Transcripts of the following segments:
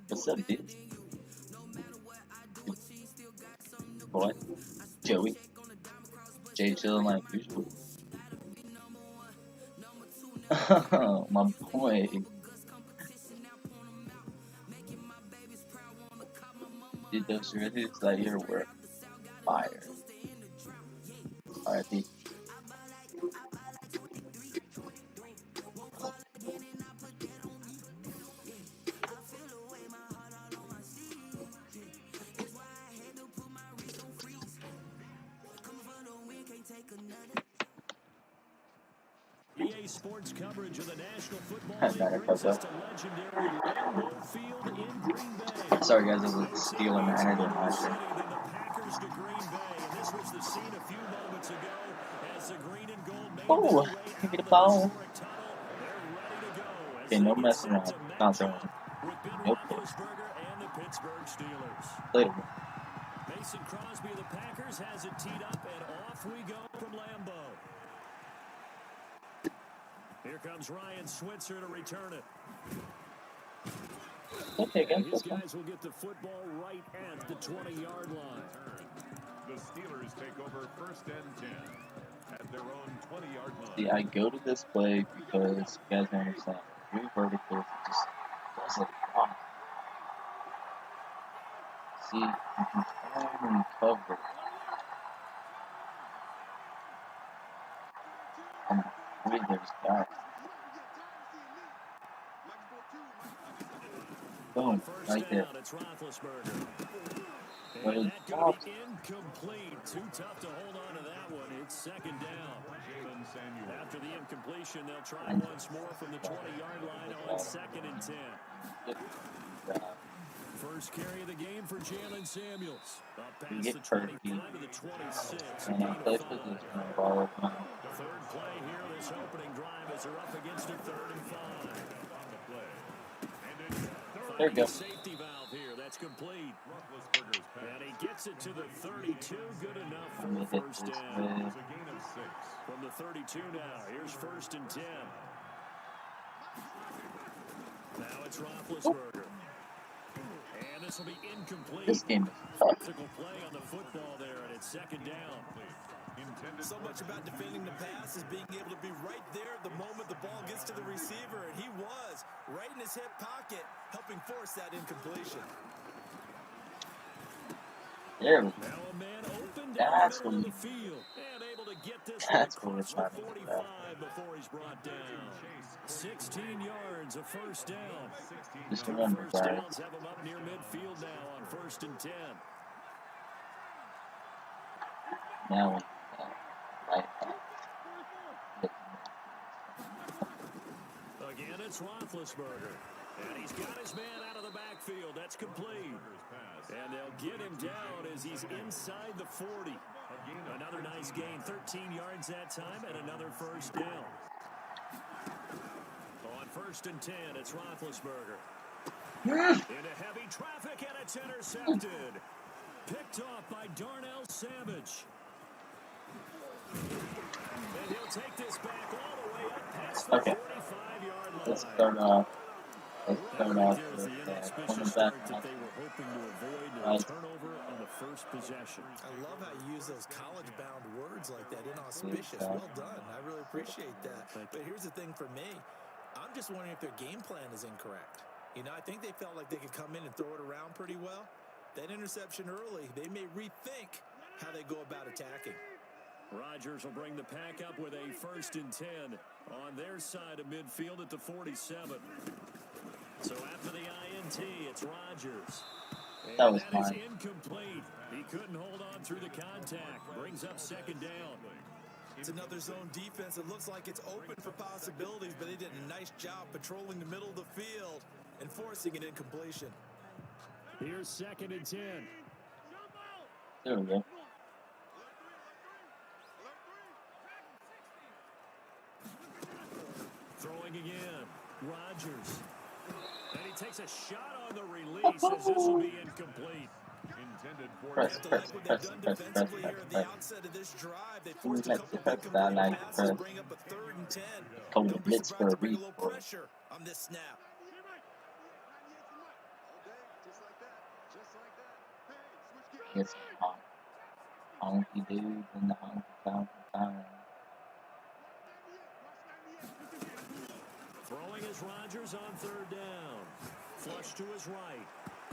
What's up, dude? What? Joey? Jay chilling like usual. My boy. Dude, those jerseys that year were fire. RIP. EA Sports coverage of the National Football League brings us to legendary Lambeau Field in Green Bay. Sorry guys, I was stealing my energy last year. The Packers to Green Bay, and this was the scene a few moments ago as the green and gold made their way out get a of the foul. historic tunnel. They're ready to go. Okay, no messing around. Not throwing. With Ben Nope. Roethlisberger and the Pittsburgh Steelers. Later. Mason Crosby of the Packers has it teed up, and off we go from Lambeau. Here comes Ryan Switzer to return it. Okay, These guys will get the football right at the 20-yard line. The Steelers take over 1st and 10 at their own 20-yard line. See, I go to this play because you guys don't understand. 3 verticals, it just does a lot. See, you can turn and cover. And wait, there's guys. Boom, right there. It's Roethlisberger. But And it's that going to be incomplete. Too tough to hold on to that one. It's 2nd down. After the incompletion, they'll try once more from the 20-yard line on 2nd and 10. First carry of the game for Jalen Samuels. Up past the 25 to the 26. And I play position and ball up. The 3rd play here, this opening drive, as they're up against a 3rd and 5. There you go. Safety valve here. That's complete. And he gets it to the 32. Good enough for the 1st down. From the 32 now. Here's 1st and 10. Now it's Roethlisberger. And this will be incomplete. This game is tough. Physical play on the football there, and it's 2nd down. So much about defending the pass is being able to be right there the moment the ball gets to the receiver, and he was right in his hip pocket, helping force that incompletion. There we go. Now a man open That's down the middle what of the field, and able to get this That's one what we're across the talking 45 about. before he's brought down. 16 yards, a 1st down. Just 2 remember, first guys. downs have him up near midfield now on 1st and 10. Now, right. Again, it's Roethlisberger. And he's got his man out of the backfield. That's complete. And they'll get him down as he's inside the 40. Another nice gain, 13 yards that time, and another 1st down. On 1st and 10, it's Roethlisberger. Into heavy traffic, and it's intercepted. Picked off by Darnell Savage. And he'll take this back all the way up past the 45-yard line. Let's start off. Let's start off with coming back. That they were hoping to avoid a turnover on the first possession. I love how you use those college-bound words like that, inauspicious. Well done. I really appreciate that. But here's the thing for me. I'm just wondering if their game plan is incorrect. You know, I think they felt like they could come in and throw it around pretty well. That interception early, they may rethink how they go about attacking. Rodgers will bring the pack up with a 1st and 10 on their side of midfield at the 47. So after the INT, it's Rodgers. And That was is fine. incomplete. He couldn't hold on through the contact. Brings up 2nd down. It's another zone defense. It looks like it's open for possibilities, but they did a nice job patrolling the middle of the field and forcing an incompletion. Here's 2nd and 10. There we go. Throwing again. Rodgers. And he takes a shot on the release as this will be incomplete. intended for Press, Have to press, like what they've press, done press, press, defensively press, here at the press. outset of this drive. They You forced a have couple to big press that completed like passes, press. bring up a 3rd and 10. Told Don't be Blitz for surprised a to bring a reason. little pressure on this snap. Get some honky dudes in the honky town. Throwing is Rodgers on 3rd down. Flush to his right.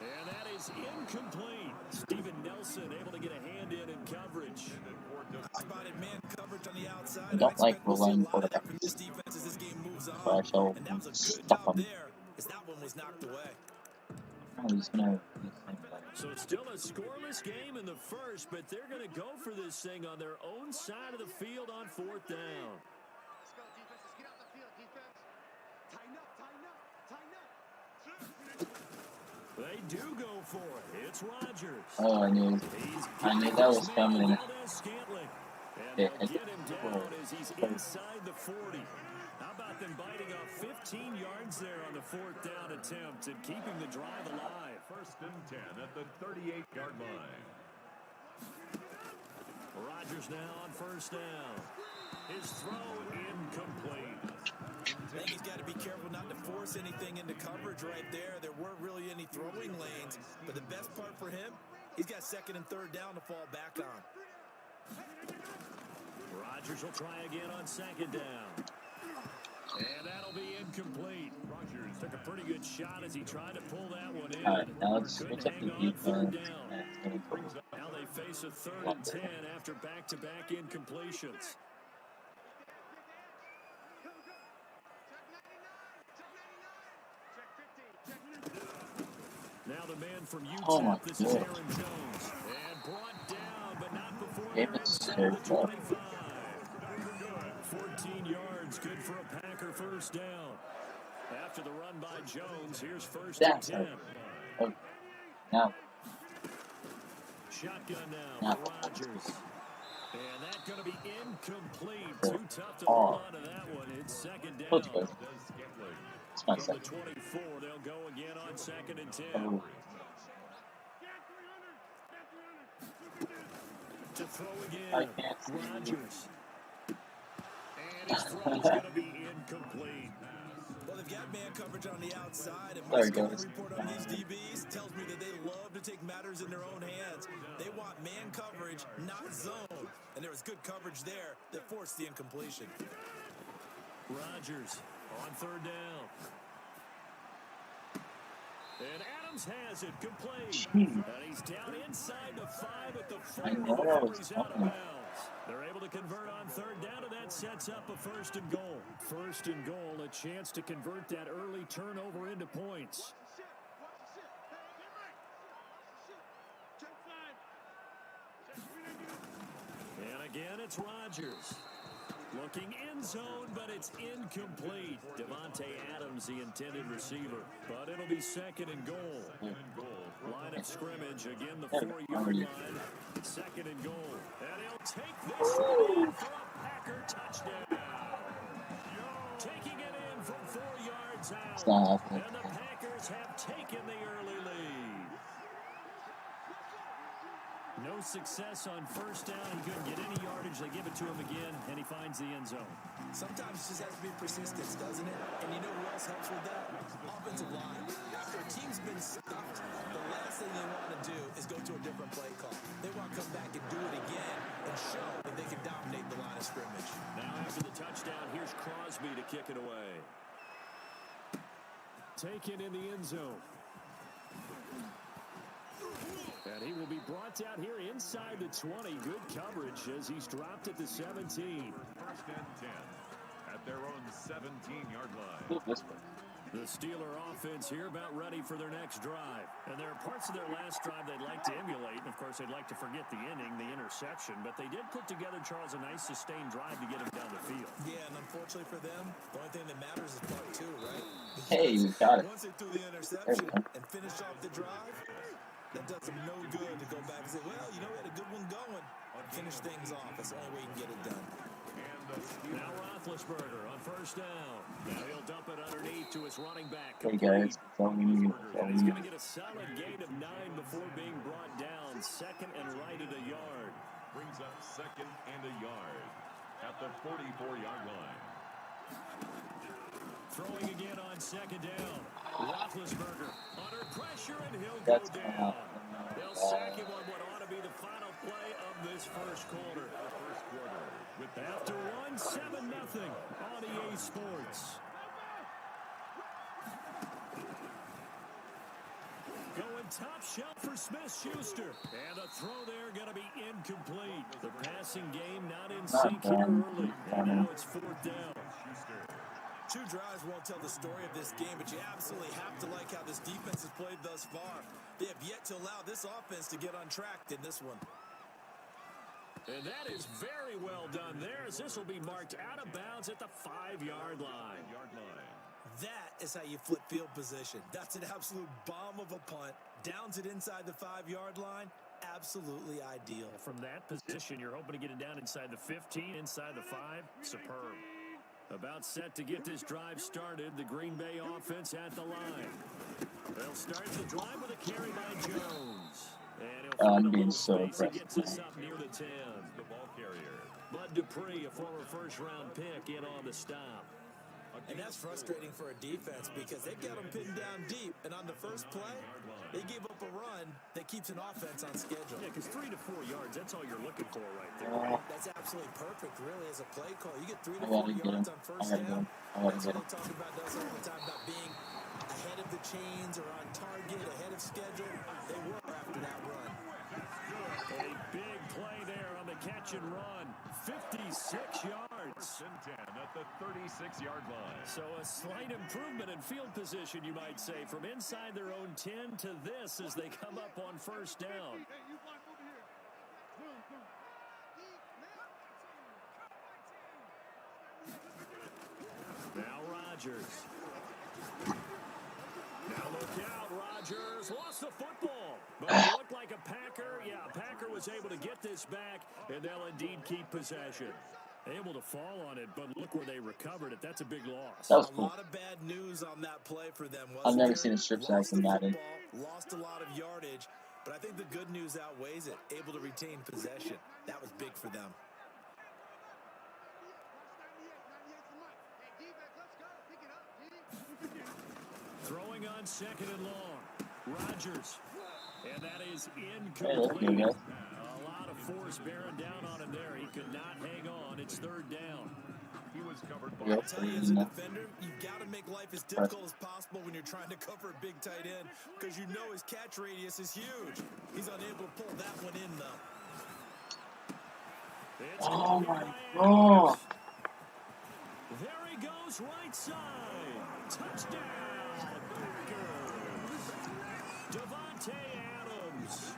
And that is incomplete. Steven Nelson able to get a hand in coverage. Spotted man coverage on the outside. I don't like We'll see a relying lot of that from quarterbacks. this defense as this game moves So I on. shall And that was a good stop job him. there as that one was knocked away. No, he's gonna do the same thing. So it's still a scoreless game in the first, but they're going to go for this thing on their own side of the field on 4th down. They do go for it. It's Rodgers. Oh, I knew that was coming. And they'll get him down as he's inside the 40. How about them biting off 15 yards there on the 4th down attempt and keeping the drive alive? 1st and 10 at the 38-yard line. Rodgers now on 1st down. His throw incomplete. I think he's got to be careful not to force anything into coverage right there. There weren't really any throwing lanes, but the best part for him, he's got 2nd and 3rd down to fall back on. Rodgers will try again on 2nd down. And that'll be incomplete. Rodgers took a pretty good shot as he tried to pull that one in. Alright, now let's Couldn't switch up the hang on 3rd defense. down. Now they face a 3rd and 10 after back-to-back incompletions. Now the man from Utah, this is Aaron Jones. And brought down, but not before they're inside the 25. 14 yards, good for a Packer 1st down. After the run by Jones, here's 1st and 10. Oh, now. Shotgun now for Rodgers. And that's going to be incomplete. Too tough to hold on to that one. It's 2nd down. It's my From the second. 24, they'll go again on 2nd and 10. Oh. To throw I again, can't see. Rodgers. And his throw is going to be incomplete. Well, they've got man coverage on the outside, and There my he scouting goes. report on these DBs tells me that they love to take matters in their own hands. They want man coverage, not zone. And there was good coverage there that forced the incompletion. Rodgers on 3rd down. And Adams has it complete. And he's down inside the 5 at the 40 before he's out of bounds. They're able to convert on 3rd down, and that sets up a 1st and goal. 1st and goal, a chance to convert that early turnover into points. And again, it's Rodgers. Looking end zone, but it's incomplete. Devontae Adams, the intended receiver. But it'll be 2nd and goal. Line of scrimmage, again the 4-yard line. 2nd and goal. And he'll take this one in for a Packer touchdown. Taking it in from 4 yards out. And the Packers have taken the early lead. No success on 1st down. He couldn't get any yardage. They give it to him again, and he finds the end zone. Sometimes it just has to be persistence, doesn't it? And you know who else helps with that? Offensive line. After a team's been stuffed, the last thing they want to do is go to a different play call. They want to come back and do it again and show that they can dominate the line of scrimmage. Now after the touchdown, here's Crosby to kick it away. Taken in the end zone. And he will be brought down here inside the 20. Good coverage as he's dropped at the 17. 1st and 10 at their own 17-yard line. The Steeler offense here about ready for their next drive. And there are parts of their last drive they'd like to emulate. And, of course, they'd like to forget the inning, the interception. But they did put together, Charles, a nice sustained drive to get him down the field. Yeah, and unfortunately for them, the only thing that matters is part 2, right? Hey, you got it. Once they threw the interception and finished off the drive, that does them no good to go back and say, well, you know, we had a good one going. Finish things off. That's the only way you can get it done. And the Now Roethlisberger on first down. Now he'll dump it underneath to his running back. Hey guys, that's all we need. And he's going to get a solid gain of 9 before being brought down. Second and right at a yard. Brings up second and a yard at the 44-yard line. Throwing again on second down. Roethlisberger under pressure, and he'll go down. They'll sack him on what ought to be the final play of this first quarter. After 1-7-0 on EA Sports. Going top shelf for Smith-Schuster. And a throw there going to be incomplete. The passing game not in sync here early. And now it's fourth down. Two drives won't tell the story of this game, but you absolutely have to like how this defense has played thus far. They have yet to allow this offense to get untracked in this one. And that is very well done there, as this will be marked out of bounds at the 5-yard line. That is how you flip field position. That's an absolute bomb of a punt. Downs it inside the 5-yard line. Absolutely ideal. From that position, you're hoping to get it down inside the 15, inside the 5. Superb. About set to get this drive started. The Green Bay offense at the line. They'll start the drive with a carry by Jones. And he'll I'm being so impressed. He gets us up near the 10. The ball carrier. Bud Dupree, a former first-round pick, in on the stop. And that's frustrating for a defense because they've got them pinned down deep. And on the first play, they gave up a run that keeps an offense on schedule. Yeah, because 3 to 4 yards, that's all you're looking for right there. That's absolutely perfect, really, as a play call. You get 3 to 4 yards on first down. That's what they talk about us all the time, about being ahead of the chains or on target, ahead of schedule. They were after that run. A big play there on the catch and run. 56 yards. 10 at the 36-yard line. So a slight improvement in field position, you might say, from inside their own 10 to this as they come up on first down. Now Rodgers. Now look out, Rodgers lost the football. But it looked like a Packer. Yeah, Packer was able to get this back, and they'll indeed keep possession. Able to fall on it, but look where they recovered it. That's a big loss. That was cool. A lot of bad news on that play for them. I've never seen a strip sack in Madden. Lost a lot of yardage, but I think the good news outweighs it. Able to retain possession. That was big for them. Throwing on second and long. Rodgers. And that is incomplete. Hey, a lot of force bearing down on him there. He could not hang on. It's third down. He was covered by. I tell you, as a defender, you've got to make life as difficult as possible when you're trying to cover a big tight end because you know his catch radius is huge. He's unable to pull that one in, though. Oh, my God. There he goes, right side. Touchdown. Devontae Adams,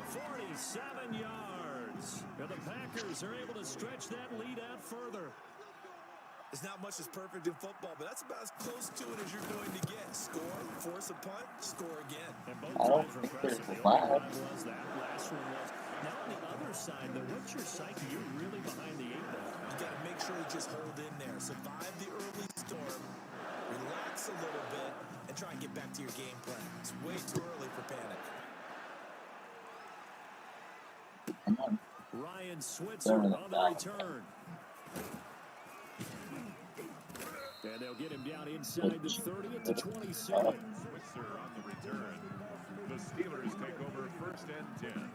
47 yards. And the Packers are able to stretch that lead out further. It's not much that's perfect in football, but that's about as close to it as you're going to get. Score, force a punt, score again. And both times were impressive. The only one was that last one was. Now on the other side, though, what's your psyche? You're really behind the 8 ball. You got to make sure you just hold in there. Survive the early storm. Relax a little bit and try and get back to your game plan. It's way too early for panic. Come on. Ryan Switzer on the return. And they'll get him down inside the 30 at the 27. Switzer on the return. The Steelers take over first and 10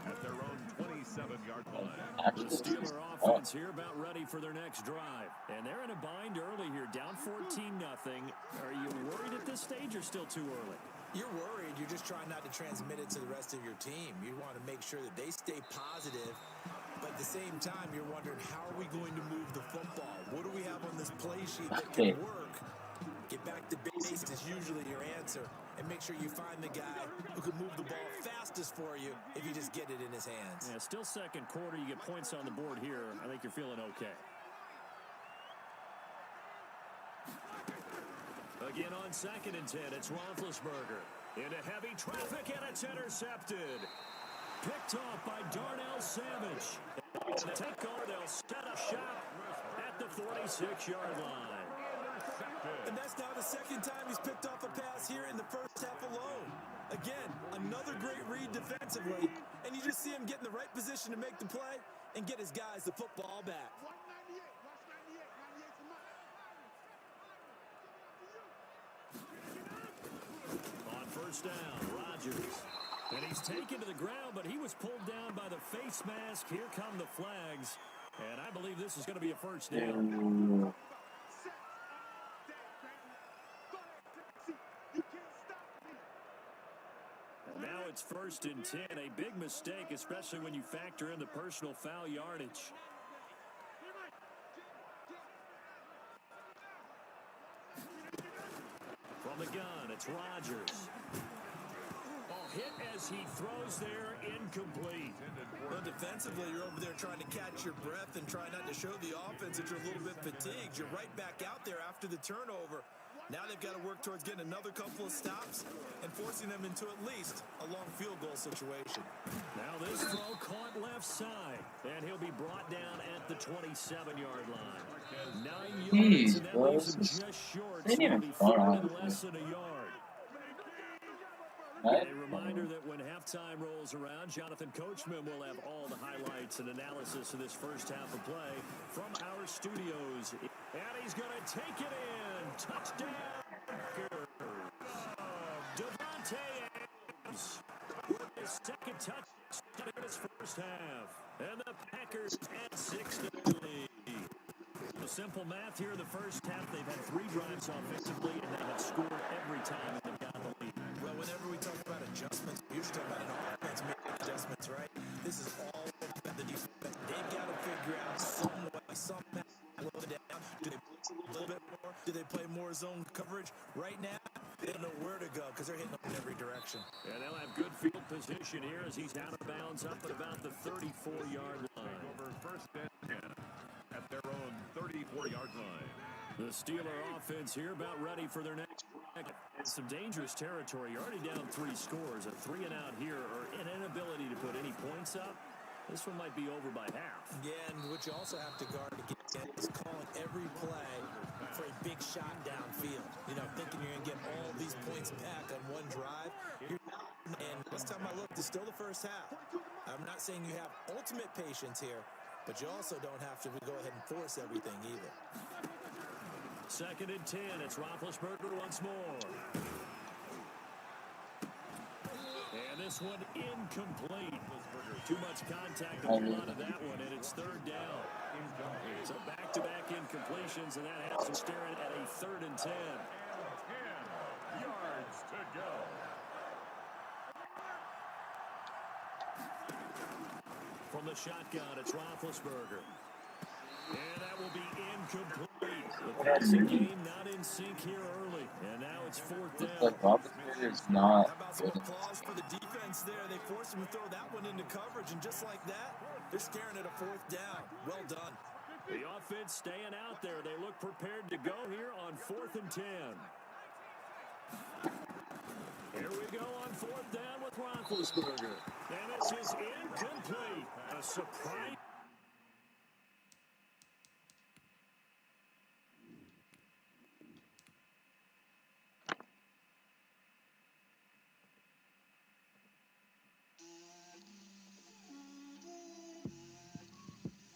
at their own 27-yard line. The Steeler offense here about ready for their next drive. And they're in a bind early here, down 14-0. Are you worried at this stage or still too early? You're worried. You're just trying not to transmit it to the rest of your team. You want to make sure that they stay positive. But at the same time, you're wondering, how are we going to move the football? What do we have on this play sheet that can work? Get back to basics is usually your answer. And make sure you find the guy who can move the ball fastest for you if you just get it in his hands. Yeah, still second quarter. You get points on the board here. I think you're feeling okay. Again on second and 10, it's Roethlisberger. Into heavy traffic, and it's intercepted. Picked off by Darnell Savage. To take over, they'll set a shot the 46-yard line. And that's now the second time he's picked off a pass here in the first half alone. Again, another great read defensively, and you just see him get in the right position to make the play and get his guys the football back. On first down, Rodgers. And he's taken to the ground, but he was pulled down by the face mask. Here come the flags. And I believe this is going to be a first down. And now it's 1st and 10. A big mistake, especially when you factor in the personal foul yardage. From the gun, it's Rodgers. Hit as he throws there, incomplete. Well, defensively, you're over there trying to catch your breath and try not to show the offense that you're a little bit fatigued. You're right back out there after the turnover. Now they've got to work towards getting another couple of stops and forcing them into at least a long field goal situation. Now this throw caught left side, and he'll be brought down at the 27-yard line. 9 yards, and that leaves him just short, so he'll be third and less than a yard. A reminder that when halftime rolls around, Jonathan Coachman will have all the highlights and analysis of this first half of play from our studios. And he's going to take it in. Touchdown. Devontae Adams with his second touchdown in his first half. And the Packers add 6 to the lead. The simple math here in the first half, they've had 3 drives offensively, and they have scored every time they've got the lead. Well, whenever we talk about adjustments, we usually talk about an offense making adjustments, right? This is all about the defense. They've got to figure out some way, somehow, slow it down. Do they blitz a little bit more? Do they play more zone coverage? Right now, they don't know where to go because they're hitting them in every direction. And they'll have good field position here as he's out of bounds up at about the 34-yard line. Over 1st and 10 at their own 34-yard line. The Steeler offense here about ready for their next. It's some dangerous territory. You're already down 3 scores. A 3 and out here, or an inability to put any points up. This one might be over by half. Yeah, and what you also have to guard against is calling every play for a big shot downfield. You know, thinking you're going to get all these points back on one drive. And last time I looked, it's still the first half. I'm not saying you have ultimate patience here, but you also don't have to go ahead and force everything either. 2nd and 10. It's Roethlisberger once more. And this one incomplete. Too much contact on a lot of that one, and it's 3rd down. So back-to-back incompletions, and that has him staring at a 3rd and 10. 10 yards to go. From the shotgun, it's Roethlisberger. And that will be incomplete. The passing game not in sync here early. And now it's 4th down. Like Roethlisberger is not How about some applause for the defense there? They forced him to throw that one into coverage, and just like that, they're staring at a 4th down. Well done. The offense staying out there. They look prepared to go here on 4th and 10. Here we go on 4th down with Roethlisberger. And this is incomplete. A surprise.